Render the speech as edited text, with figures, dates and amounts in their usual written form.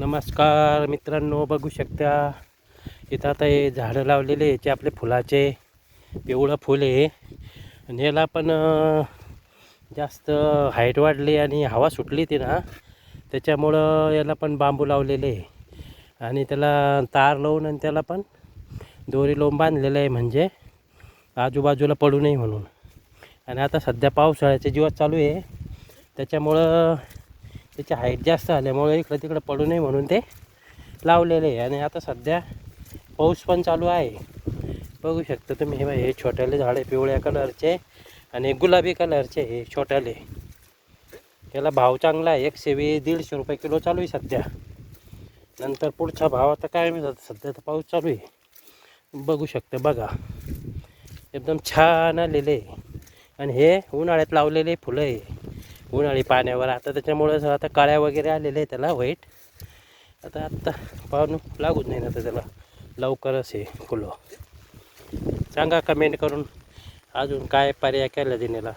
नमस्कार मित्रांनो, बघू शकता इथं आता हे झाडं लावलेले याचे आपले फुलाचे पिवळं फुल आहे. आणि याला पण जास्त हाईट वाढली आणि हवा सुटली ती ना, त्याच्यामुळं याला पण बांबू लावलेले आहे आणि त्याला तार लावून आणि त्याला पण दोरी लावून बांधलेलं आहे, म्हणजे आजूबाजूला पडू नये म्हणून. आणि आता सध्या पावसाळ्याचे दिवस चालू आहे, त्याच्यामुळं त्याची हाईट जास्त आल्यामुळे इकडं तिकडं पडू नये म्हणून ते लावलेले आहे. आणि आता सध्या पाऊस पण चालू आहे, बघू शकता तुम्ही. हे छोट्याले झाडे पिवळ्या कलरचे आणि गुलाबी कलरचे हे छोट्याले. याला भाव चांगला आहे, 120-150 रुपये किलो चालू आहे सध्या. नंतर पुढचा भाव आता काय मिळत, सध्या तर पाऊस चालू आहे. बघू शकता, बघा एकदम छान आलेले. आणि हे उन्हाळ्यात लावलेले फुलं आहे, उन्हाळी पाण्यावर. आता त्याच्यामुळं आता काळ्या वगैरे आलेले आहे त्याला, व्हाईट. आता पाहून लागूच नाही ना तर त्याला लवकरच हे फुलं. सांगा कमेंट करून अजून काय पर्याय केला देण्याला.